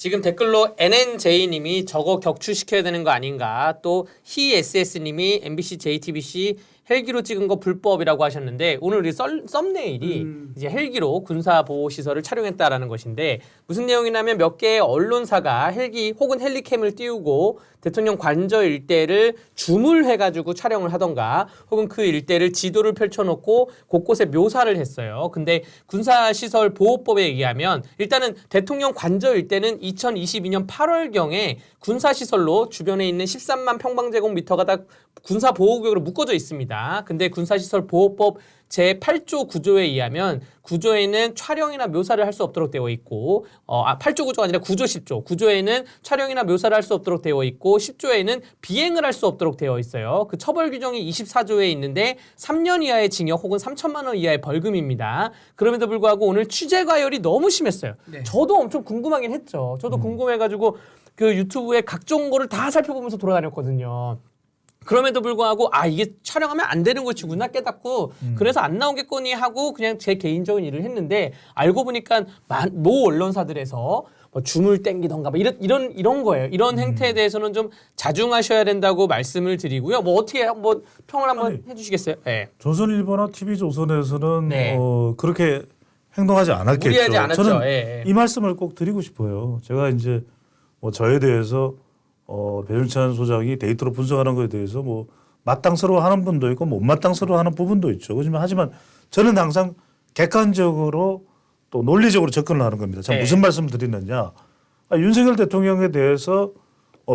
지금 댓글로 NNJ님이 저거 격추시켜야 되는 거 아닌가. 또 히SS님이 MBC, JTBC 헬기로 찍은 거 불법이라고 하셨는데 오늘 우리 썸네일이 이제 헬기로 군사보호시설을 촬영했다라는 것인데 무슨 내용이냐면 몇 개의 언론사가 헬기 혹은 헬리캠을 띄우고 대통령 관저 일대를 줌을해가지고 촬영을 하던가 혹은 그 일대를 지도를 펼쳐놓고 곳곳에 묘사를 했어요. 근데 군사시설 보호법에 의하면 일단은 대통령 관저 일대는 2022년 8월경에 군사시설로 주변에 있는 13만 평방제곱미터가 다 군사보호구역으로 묶어져 있습니다. 근데 군사시설 보호법 제8조 구조에 의하면 구조에는 촬영이나 묘사를 할 수 없도록 되어 있고 8조 구조가 아니라 9조 10조 구조에는 촬영이나 묘사를 할 수 없도록 되어 있고 10조에는 비행을 할 수 없도록 되어 있어요. 그 처벌 규정이 24조에 있는데 3년 이하의 징역 혹은 3천만 원 이하의 벌금입니다. 그럼에도 불구하고 오늘 취재 과열이 너무 심했어요. 네. 저도 엄청 궁금하긴 했죠. 저도 궁금해가지고 그 유튜브에 각종 거를 다 살펴보면서 돌아다녔거든요. 그럼에도 불구하고 이게 촬영하면 안 되는 것이구나 깨닫고 그래서 안 나오겠거니 하고 그냥 제 개인적인 일을 했는데 알고 보니까 모 언론사들에서 뭐 줌을 땡기던가 뭐 이런 거예요. 이런 행태에 대해서는 좀 자중하셔야 된다고 말씀을 드리고요. 뭐 어떻게 뭐 평을 한번 해주시겠어요? 네. 조선일보나 TV조선에서는 네. 그렇게 행동하지 않았겠죠. 무리하지 않았죠. 저는 예. 이 말씀을 꼭 드리고 싶어요. 제가 이제 뭐 저에 대해서 배준찬 소장이 데이터로 분석하는 것에 대해서 뭐 마땅스러워하는 분도 있고 못 마땅스러워하는 부분도 있죠. 하지만 저는 항상 객관적으로 또 논리적으로 접근을 하는 겁니다. 자, 네. 무슨 말씀을 드리느냐. 윤석열 대통령에 대해서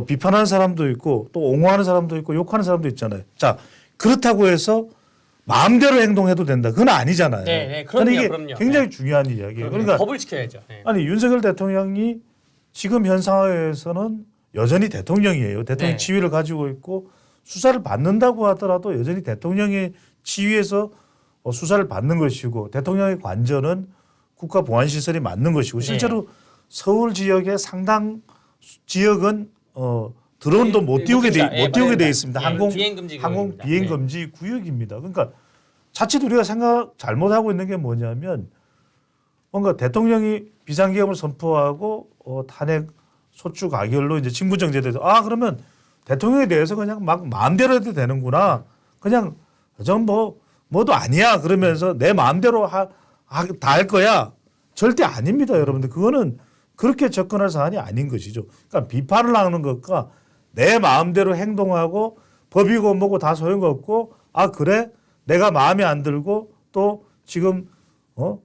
비판하는 사람도 있고 또 옹호하는 사람도 있고 욕하는 사람도 있잖아요. 자, 그렇다고 해서 마음대로 행동해도 된다. 그건 아니잖아요. 네, 그럼요, 이게 그럼요. 굉장히 중요한 이야기예요. 그러니까 법을 지켜야죠. 네. 아니 윤석열 대통령이 지금 현 상황에서는 여전히 대통령이에요. 대통령 네. 지위를 가지고 있고 수사를 받는다고 하더라도 여전히 대통령의 지위에서 수사를 받는 것이고 대통령의 관저는 국가보안시설이 맞는 것이고 실제로 서울 지역의 상당 지역은 드론도 못 띄우게 돼 있습니다. 항공 비행 금지 구역입니다. 그러니까 자칫 우리가 생각 잘못하고 있는 게 뭐냐면 뭔가 대통령이 비상계엄을 선포하고 탄핵 소추 가결로 이제 직무정지돼서 그러면 대통령에 대해서 그냥 막 마음대로 해도 되는구나. 그냥 전 뭐도 아니야 그러면서 내 마음대로 다 할 거야. 절대 아닙니다, 여러분들. 그거는 그렇게 접근할 사안이 아닌 것이죠. 그러니까 비판을 하는 것과 내 마음대로 행동하고 법이고 뭐고 다 소용없고 그래 내가 마음에 안 들고 또 지금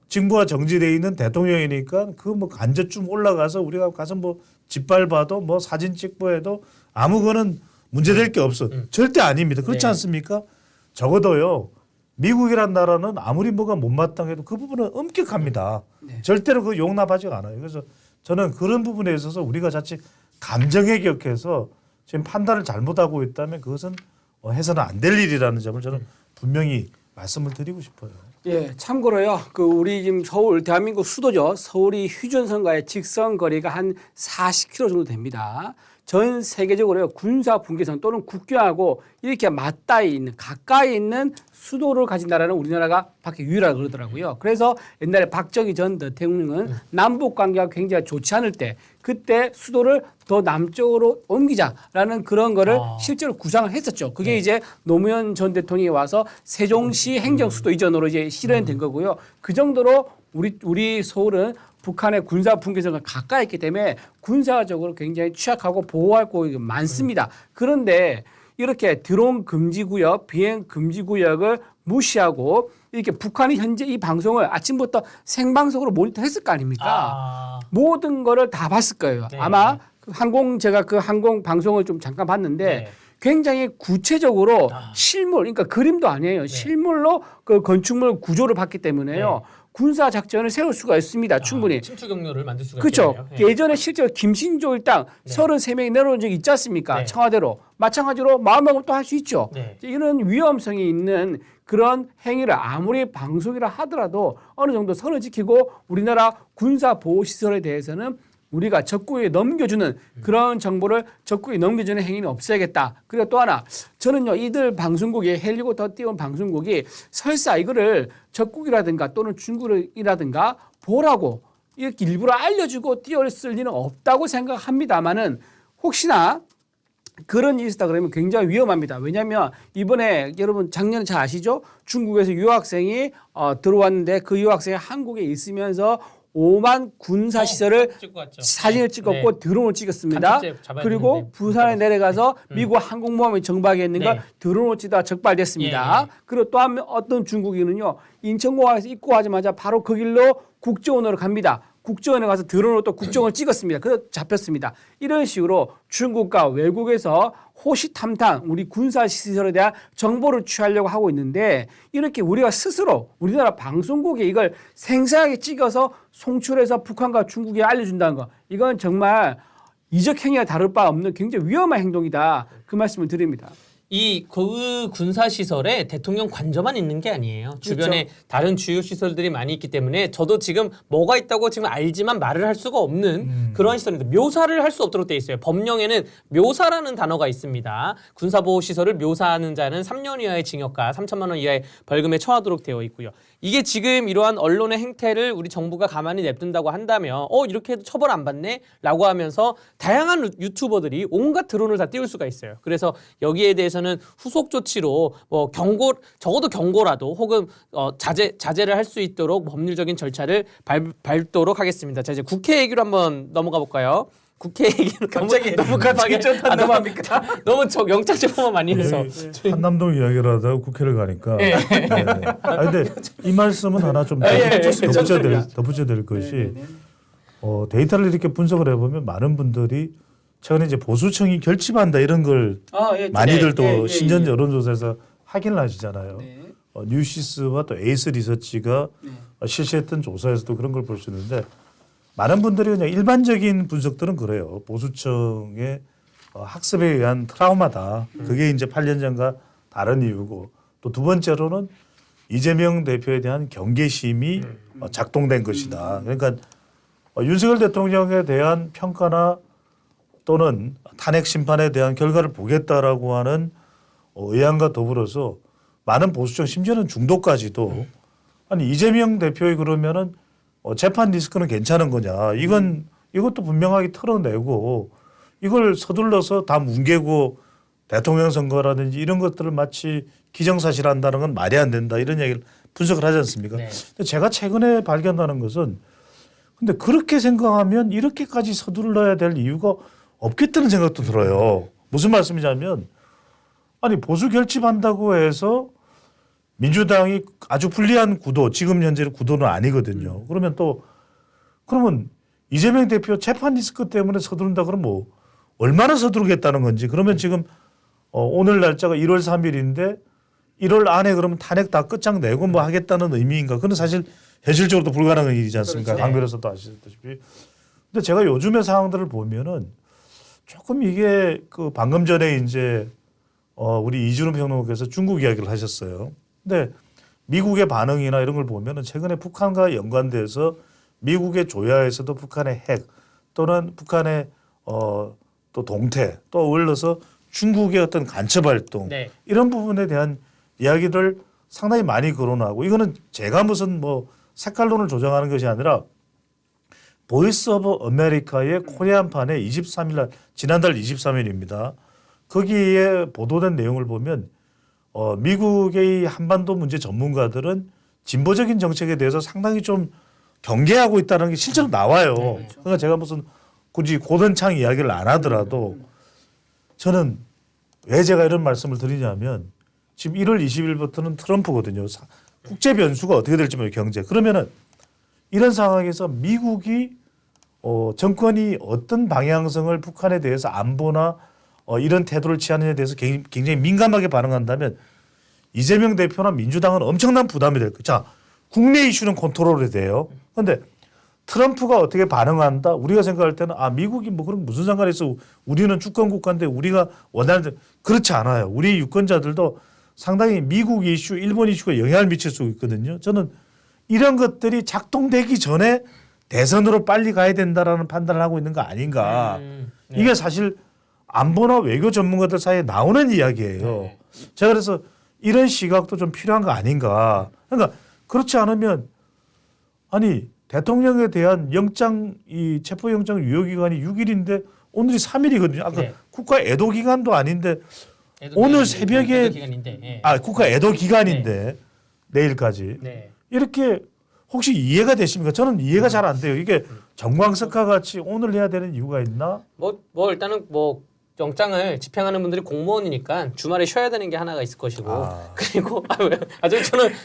직무가 정지돼 있는 대통령이니까 그 뭐 간접쯤 올라가서 우리가 가서 뭐 짓밟아도 뭐 사진 찍고 해도 아무거는 문제될 게 없어. 절대 아닙니다. 그렇지 않습니까? 적어도요. 미국이란 나라는 아무리 뭐가 못마땅해도 그 부분은 엄격합니다. 네. 절대로 그 용납하지 않아요. 그래서 저는 그런 부분에 있어서 우리가 자칫 감정에 격해서 지금 판단을 잘못하고 있다면 그것은 해서는 안 될 일이라는 점을 저는 분명히 말씀을 드리고 싶어요. 예, 참고로요. 우리 지금 서울 대한민국 수도죠. 서울이 휴전선과의 직선 거리가 한 40km 정도 됩니다. 전 세계적으로요. 군사 분계선 또는 국경하고 이렇게 맞닿아 있는 가까이 있는 수도를 가진 나라는 우리나라가 밖에 유일하다고 그러더라고요. 그래서 옛날에 박정희 전 대통령은 남북 관계가 굉장히 좋지 않을 때 그때 수도를 더 남쪽으로 옮기자라는 그런 거를 실제로 구상을 했었죠. 그게 이제 노무현 전 대통령이 와서 세종시 행정수도 이전으로 이제 실현된 거고요. 그 정도로 우리 서울은 북한의 군사 분계선과 가까이 있기 때문에 군사적으로 굉장히 취약하고 보호할 곳이 많습니다. 그런데 이렇게 드론 금지구역, 비행 금지구역을 무시하고 이렇게 북한이 현재 이 방송을 아침부터 생방송으로 모니터했을 거 아닙니까? 모든 거를 다 봤을 거예요. 네. 아마 제가 그 항공 방송을 좀 잠깐 봤는데 굉장히 구체적으로 실물, 그러니까 그림도 아니에요. 실물로 그 건축물 구조를 봤기 때문에요. 군사 작전을 세울 수가 있습니다. 충분히. 침투 경로를 만들 수가 그렇죠. 있겠네요. 예전에 실제로 김신조 일당 33명이 내려온 적이 있지 않습니까? 청와대로. 마찬가지로 마음먹으면 또 할 수 있죠. 이런 위험성이 있는 그런 행위를 아무리 방송이라 하더라도 어느 정도 선을 지키고 우리나라 군사 보호 시설에 대해서는 우리가 적국에 넘겨주는 그런 정보를 적국에 넘겨주는 행위는 없어야겠다. 그리고 또 하나 저는요 이들 방송국이 헬리콥터 띄운 방송국이 설사 이거를 적국이라든가 또는 중국이라든가 보라고 이렇게 일부러 알려주고 띄웠을 리는 없다고 생각합니다만은 혹시나 그런 일이 있다 그러면 굉장히 위험합니다. 왜냐하면 이번에 여러분 작년에 잘 아시죠? 중국에서 유학생이 들어왔는데 그 유학생이 한국에 있으면서 오만 군사 시설을 찍고 왔죠. 사진을 찍었고 드론을 찍었습니다. 간첩죄 잡아야 그리고 되는데 부산에 내려가서 미국 항공모함이 정박해 있는 걸 네. 드론을 찍다가 적발됐습니다. 그리고 또 어떤 중국인은요 인천공항에서 입국하자마자 바로 그 길로 국정원으로 갑니다. 국정원에 가서 드론으로 또 국정원을 찍었습니다. 그래서 잡혔습니다. 이런 식으로 중국과 외국에서 호시탐탐 우리 군사시설에 대한 정보를 취하려고 하고 있는데 이렇게 우리가 스스로 우리나라 방송국에 이걸 생생하게 찍어서 송출해서 북한과 중국에 알려준다는 거 이건 정말 이적 행위와 다를 바 없는 굉장히 위험한 행동이다. 그 말씀을 드립니다. 그 군사 시설에 대통령 관저만 있는 게 아니에요. 주변에 다른 주요 시설들이 많이 있기 때문에 저도 지금 뭐가 있다고 지금 알지만 말을 할 수가 없는 그러한 시설인데 묘사를 할 수 없도록 돼 있어요. 법령에는 묘사라는 단어가 있습니다. 군사보호 시설을 묘사하는 자는 3년 이하의 징역과 3천만 원 이하의 벌금에 처하도록 되어 있고요. 이게 지금 이러한 언론의 행태를 우리 정부가 가만히 냅둔다고 한다면 이렇게 해도 처벌 안 받네? 라고 하면서 다양한 유튜버들이 온갖 드론을 다 띄울 수가 있어요. 그래서 여기에 대해서는 후속 조치로 뭐 적어도 경고라도 혹은 자제를 할 수 있도록 법률적인 절차를 밟도록 하겠습니다. 자, 이제 국회 얘기로 한번 넘어가 볼까요? 국회 얘기는 갑자기 너무 급하게 넘어갑니까? 너무 영장 제보만 많이 해서 한남동 이야기를 하다가 국회를 가니까. 예. 근데 이 말씀은 하나 좀 덧붙여야 될 것이 데이터를 이렇게 분석을 해보면 많은 분들이 최근에 이제 보수청이 결집한다 이런 걸 많이들 또 신전 여론조사에서 확인을 하시잖아요. 뉴시스와 또 에이스 리서치가 실시했던 조사에서도 그런 걸 볼 수 있는데 많은 분들이 그냥 일반적인 분석들은 그래요. 보수청의 학습에 의한 트라우마다. 그게 이제 8년 전과 다른 이유고 또 두 번째로는 이재명 대표에 대한 경계심이 작동된 것이다. 그러니까 윤석열 대통령에 대한 평가나 또는 탄핵 심판에 대한 결과를 보겠다라고 하는 의향과 더불어서 많은 보수청 심지어는 중도까지도 아니 이재명 대표의 그러면은 재판 리스크는 괜찮은 거냐. 이것도 분명하게 털어내고 이걸 서둘러서 다 뭉개고 대통령 선거라든지 이런 것들을 마치 기정사실한다는 건 말이 안 된다. 이런 얘기를 분석을 하지 않습니까? 네. 근데 제가 최근에 발견하는 것은 근데 그렇게 생각하면 이렇게까지 서둘러야 될 이유가 없겠다는 생각도 들어요. 무슨 말씀이냐면 아니 보수 결집한다고 해서 민주당이 아주 불리한 구도, 지금 현재의 구도는 아니거든요. 그러면 그러면 이재명 대표 재판 리스크 때문에 서두른다 그러면 뭐 얼마나 서두르겠다는 건지. 그러면 지금 오늘 날짜가 1월 3일인데 1월 안에 그러면 탄핵 다 끝장내고 뭐 하겠다는 의미인가. 그건 사실 현실적으로도 불가능한 일이지 않습니까? 그렇죠. 강 변호사도 아시다시피. 근데 제가 요즘의 상황들을 보면은 조금 이게 그 방금 전에 이제 우리 이준우 평론가께서 중국 이야기를 하셨어요. 근데 미국의 반응이나 이런 걸 보면은 최근에 북한과 연관돼서 미국의 조야에서도 북한의 핵 또는 북한의 또 동태 또 어울러서 중국의 어떤 간첩 활동 이런 부분에 대한 이야기를 상당히 많이 거론하고 이거는 제가 무슨 뭐 색깔론을 조정하는 것이 아니라 보이스 오브 아메리카의 코리안판에 23일 날 지난달 23일입니다. 거기에 보도된 내용을 보면 미국의 한반도 문제 전문가들은 진보적인 정책에 대해서 상당히 좀 경계하고 있다는 게 실제로 나와요. 그러니까 제가 무슨 굳이 고든창 이야기를 안 하더라도 저는 왜 제가 이런 말씀을 드리냐면 지금 1월 20일부터는 트럼프거든요. 국제 변수가 어떻게 될지 모르겠어요. 경제. 그러면은 이런 상황에서 미국이 정권이 어떤 방향성을 북한에 대해서 안보나 이런 태도를 취하느냐에 대해서 굉장히 민감하게 반응한다면 이재명 대표나 민주당은 엄청난 부담이 될 거예요. 자, 국내 이슈는 컨트롤이 돼요. 그런데 트럼프가 어떻게 반응한다? 우리가 생각할 때는 미국이 뭐 그런 무슨 상관이 있어? 우리는 주권 국가인데 우리가 원하는 그렇지 않아요. 우리 유권자들도 상당히 미국 이슈, 일본 이슈가 영향을 미칠 수 있거든요. 저는 이런 것들이 작동되기 전에 대선으로 빨리 가야 된다라는 판단을 하고 있는 거 아닌가. 이게 사실 안보나 외교 전문가들 사이에 나오는 이야기예요. 제가 그래서 이런 시각도 좀 필요한 거 아닌가. 그러니까 그렇지 않으면 아니 대통령에 대한 체포영장 유효기간이 6일인데 오늘이 3일이거든요. 아까 네. 국가 애도 기간도 아닌데 오늘 새벽에 기간인데, 예. 국가 애도 기간인데 내일까지 네. 이렇게 혹시 이해가 되십니까? 저는 이해가 잘 안 돼요. 이게 정광석화 같이 오늘 해야 되는 이유가 있나? 뭐 일단은 뭐 영장을 집행하는 분들이 공무원이니까 주말에 쉬어야 되는 게 하나가 있을 것이고 그리고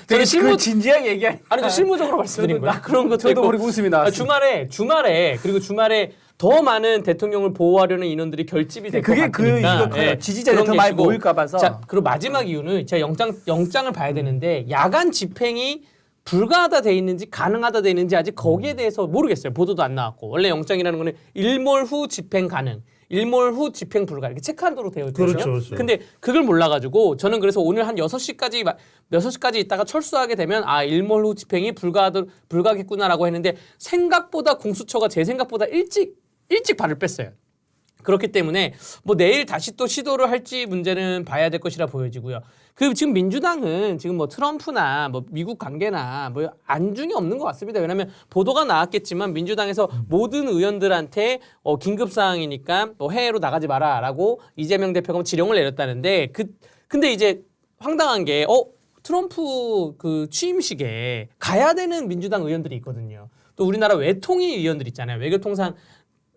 저는 실무 진지하게 얘기하니까 아니 저 실무적으로 말씀드린 거예요. 그런 것도 저도 있고 모르고 웃음이 나왔어요. 주말에 더 많은 대통령을 보호하려는 인원들이 결집이 될 것 그게 같으니까 이거 커요. 지지자들이 더 많이 모일까 봐서. 자, 그리고 마지막 이유는 제가 영장을 봐야 되는데 야간 집행이 불가하다 돼 있는지 가능하다 돼 있는지 아직 거기에 대해서 모르겠어요. 보도도 안 나왔고 원래 영장이라는 거는 일몰 후 집행 가능, 일몰 후 집행 불가 이렇게 체크한도로 되어 있거든요. 그렇죠. 근데 그걸 몰라가지고 저는 그래서 오늘 한 6시까지 있다가 철수하게 되면 일몰 후 집행이 불가하겠구나라고 했는데 생각보다 공수처가 제 생각보다 일찍 발을 뺐어요. 그렇기 때문에 뭐 내일 다시 또 시도를 할지 문제는 봐야 될 것이라 보여지고요. 그 지금 민주당은 지금 뭐 트럼프나 뭐 미국 관계나 뭐 안중이 없는 것 같습니다. 왜냐하면 보도가 나왔겠지만 민주당에서 모든 의원들한테 긴급 사항이니까 뭐 해외로 나가지 마라라고 이재명 대표가 지령을 내렸다는데 근데 이제 황당한 게 트럼프 그 취임식에 가야 되는 민주당 의원들이 있거든요. 또 우리나라 외통위 의원들 있잖아요.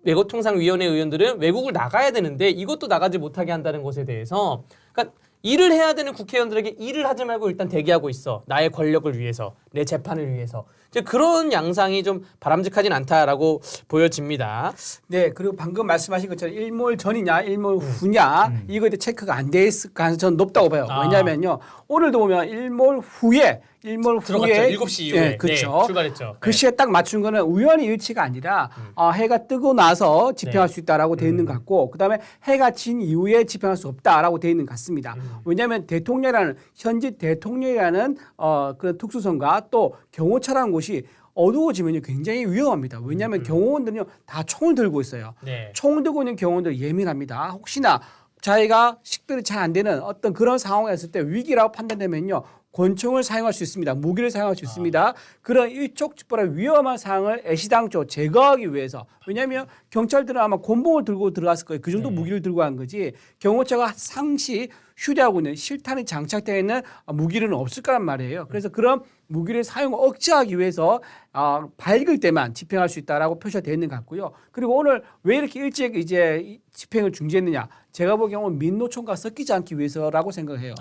외교통상위원회 의원들은 외국을 나가야 되는데 이것도 나가지 못하게 한다는 것에 대해서 그러니까 일을 해야 되는 국회의원들에게 일을 하지 말고 일단 대기하고 있어. 나의 권력을 위해서, 내 재판을 위해서. 이제 그런 양상이 좀 바람직하진 않다라고 보여집니다. 네, 그리고 방금 말씀하신 것처럼 일몰 전이냐, 일몰 후냐 이거에 대해 체크가 안 돼 있을 가능성이 저는 높다고 봐요. 왜냐하면요, 오늘도 보면 일몰 후에 들어갔죠. 7시 이후에. 네, 그렇죠. 출발했죠. 그 시에 딱 맞춘 거는 우연의 일치가 아니라 해가 뜨고 나서 집행할 수 있다라고 돼 있는 것 같고, 그다음에 해가 진 이후에 집행할 수 없다라고 돼 있는 것 같습니다. 왜냐하면 현직 대통령이라는 그런 특수성과 또 경호처라는 곳이 어두워지면요 굉장히 위험합니다. 왜냐하면 경호원들은요 다 총을 들고 있어요. 네. 총을 들고 있는 경호원들 예민합니다. 혹시나 자기가 식별이 잘 안 되는 어떤 그런 상황이 있을 때 위기라고 판단되면요 권총을 사용할 수 있습니다. 무기를 사용할 수 있습니다. 그런 일촉즉발의 위험한 상황을 애시당초 제거하기 위해서 왜냐하면 경찰들은 아마 곤봉을 들고 들어갔을 거예요. 그 정도 무기를 들고 간 거지 경호처가 상시 휴대하고 있는 실탄이 장착되어 있는 무기는 없을 거란 말이에요. 그래서 그런 무기를 사용을 억제하기 위해서 밝을 때만 집행할 수 있다라고 표시가 되어 있는 것 같고요. 그리고 오늘 왜 이렇게 일찍 이제 집행을 중지했느냐? 제가 보기에는 민노총과 섞이지 않기 위해서라고 생각해요.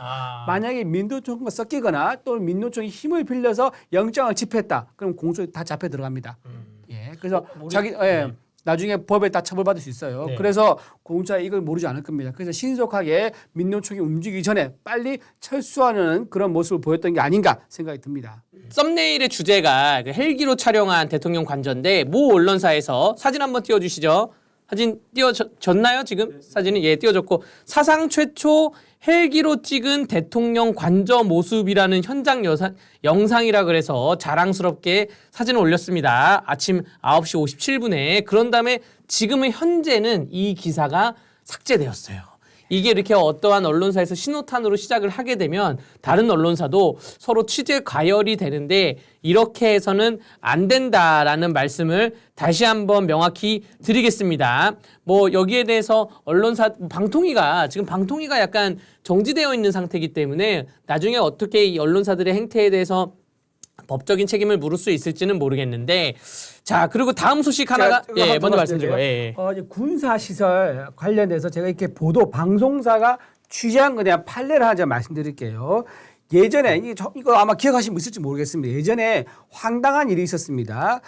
만약에 민노총과 섞이거나 또 민노총이 힘을 빌려서 영장을 집행했다. 그럼 공소에 다 잡혀 들어갑니다. 예, 그래서 나중에 법에 다 처벌받을 수 있어요. 네. 그래서 공수처가 이걸 모르지 않을 겁니다. 그래서 신속하게 민노총이 움직이기 전에 빨리 철수하는 그런 모습을 보였던 게 아닌가 생각이 듭니다. 썸네일의 주제가 헬기로 촬영한 대통령 관저인데 모 언론사에서 사진 한번 띄워주시죠. 사진 띄워졌나요 지금? 사진이 띄워졌고 사상 최초 헬기로 찍은 대통령 관저 모습이라는 현장 영상이라 그래서 자랑스럽게 사진을 올렸습니다. 아침 9시 57분에 그런 다음에 지금은 현재는 이 기사가 삭제되었어요. 이게 이렇게 어떠한 언론사에서 신호탄으로 시작을 하게 되면 다른 언론사도 서로 취재 과열이 되는데 이렇게 해서는 안 된다라는 말씀을 다시 한번 명확히 드리겠습니다. 뭐 여기에 대해서 방통위가 약간 정지되어 있는 상태이기 때문에 나중에 어떻게 이 언론사들의 행태에 대해서 법적인 책임을 물을 수 있을지는 모르겠는데 자 그리고 다음 소식 하나가 먼저 말씀드려요. 군사 시설 관련돼서 제가 이렇게 방송사가 취재한 거에 대한 판례를 하나 말씀드릴게요. 예전에 이거 아마 기억하시는 분 있을지 모르겠습니다. 예전에 황당한 일이 있었습니다.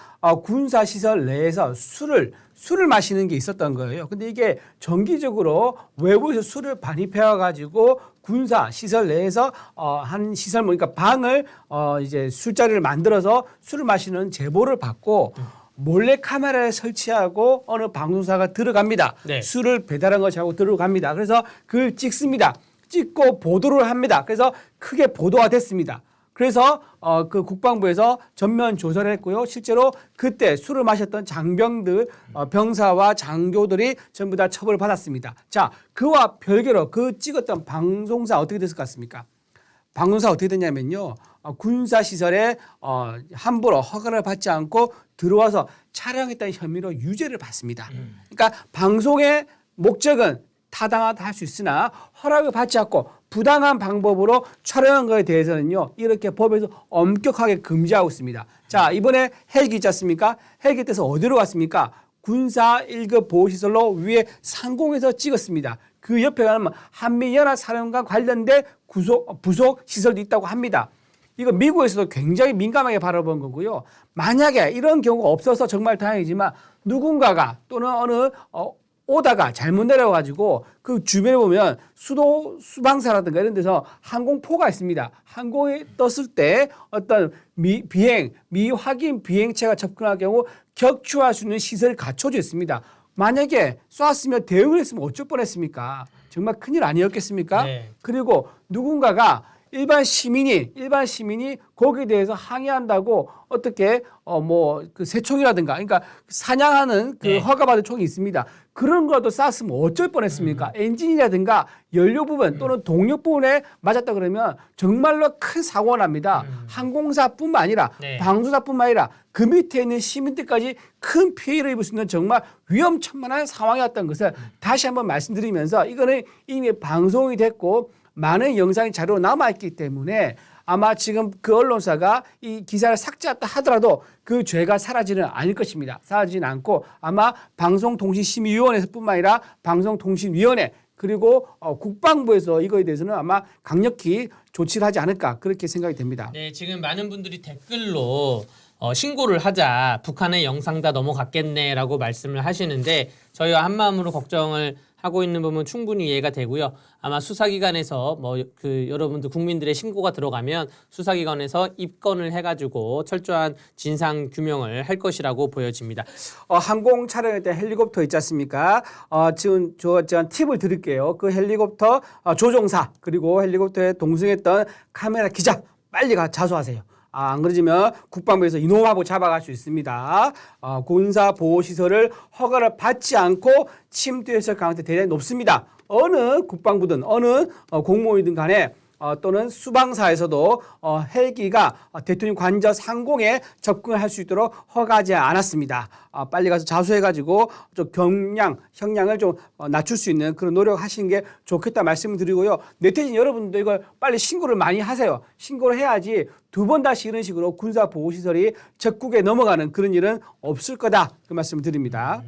군사 시설 내에서 술을 마시는 게 있었던 거예요. 근데 이게 정기적으로 외부에서 술을 반입해 가지고 군사 시설 내에서 한 시설 그러니까 방을 이제 술자리를 만들어서 술을 마시는 제보를 받고 몰래 카메라를 설치하고 어느 방송사가 들어갑니다. 네. 술을 배달한 것이 하고 들어갑니다. 그래서 그걸 찍습니다. 찍고 보도를 합니다. 그래서 크게 보도가 됐습니다. 그래서 그 국방부에서 전면 조사를 했고요. 실제로 그때 술을 마셨던 장병들, 병사와 장교들이 전부 다 처벌을 받았습니다. 자, 그와 별개로 그 찍었던 방송사 어떻게 됐을 것 같습니까? 방송사 어떻게 됐냐면요. 군사 시설에 함부로 허가를 받지 않고 들어와서 촬영했다는 혐의로 유죄를 받습니다. 그러니까 방송의 목적은 타당하다 할 수 있으나 허락을 받지 않고 부당한 방법으로 촬영한 것에 대해서는요, 이렇게 법에서 엄격하게 금지하고 있습니다. 자, 이번에 헬기 있지 않습니까? 헬기 떼서 어디로 갔습니까? 군사 1급 보호시설로 위에 상공에서 찍었습니다. 그 옆에 가면 한미연합사령관 관련된 부속 시설도 있다고 합니다. 이거 미국에서도 굉장히 민감하게 바라본 거고요. 만약에 이런 경우가 없어서 정말 다행이지만 누군가가 또는 어느 오다가 잘못 내려가지고 그 주변에 보면 수방사라든가 이런 데서 항공포가 있습니다. 항공에 떴을 때 어떤 미확인 비행체가 접근할 경우 격추할 수 있는 시설이 갖춰져 있습니다. 만약에 쐈으면 대응을 했으면 어쩔 뻔했습니까? 정말 큰일 아니었겠습니까? 네. 그리고 누군가가 일반 시민이 거기에 대해서 항의한다고 어떻게 그 새총이라든가 그러니까 사냥하는 그 네. 허가받은 총이 있습니다. 그런 거라도 쐈으면 어쩔 뻔했습니까? 엔진이라든가 연료 부분 또는 동력 부분에 맞았다 그러면 정말로 큰 사고가 납니다. 항공사뿐만 아니라 네. 방송사뿐만 아니라 그 밑에 있는 시민들까지 큰 피해를 입을 수 있는 정말 위험천만한 상황이었던 것을 다시 한번 말씀드리면서 이거는 이미 방송이 됐고 많은 영상이 자료로 남아있기 때문에 아마 지금 그 언론사가 이 기사를 삭제했다 하더라도 그 죄가 사라지는 않을 것입니다. 사라지는 않고 아마 방송통신심의위원회에서뿐만 아니라 방송통신위원회 그리고 국방부에서 이거에 대해서는 아마 강력히 조치를 하지 않을까 그렇게 생각이 됩니다. 네, 지금 많은 분들이 댓글로 신고를 하자 북한의 영상 다 넘어갔겠네라고 말씀을 하시는데 저희와 한마음으로 걱정을 하고 있는 부분 충분히 이해가 되고요. 아마 수사기관에서 여러분들 국민들의 신고가 들어가면 수사기관에서 입건을 해가지고 철저한 진상 규명을 할 것이라고 보여집니다. 항공 촬영할 때 헬리콥터 있지 않습니까? 지금 제가 팁을 드릴게요. 그 헬리콥터 조종사 그리고 헬리콥터에 동승했던 카메라 기자 빨리 자수하세요. 안 그러지면 국방부에서 이놈하고 잡아갈 수 있습니다. 군사 보호 시설을 허가를 받지 않고 침투했을 가능성이 대단히 높습니다. 어느 국방부든 어느 공무원이든 간에 또는 수방사에서도 헬기가 대통령 관저 상공에 접근할 수 있도록 허가하지 않았습니다. 빨리 가서 자수해가지고 좀 형량을 좀 낮출 수 있는 그런 노력하시는 게 좋겠다 말씀을 드리고요. 네티즌 여러분도 이걸 빨리 신고를 많이 하세요. 신고를 해야지 두 번 다시 이런 식으로 군사 보호시설이 적국에 넘어가는 그런 일은 없을 거다 그 말씀을 드립니다.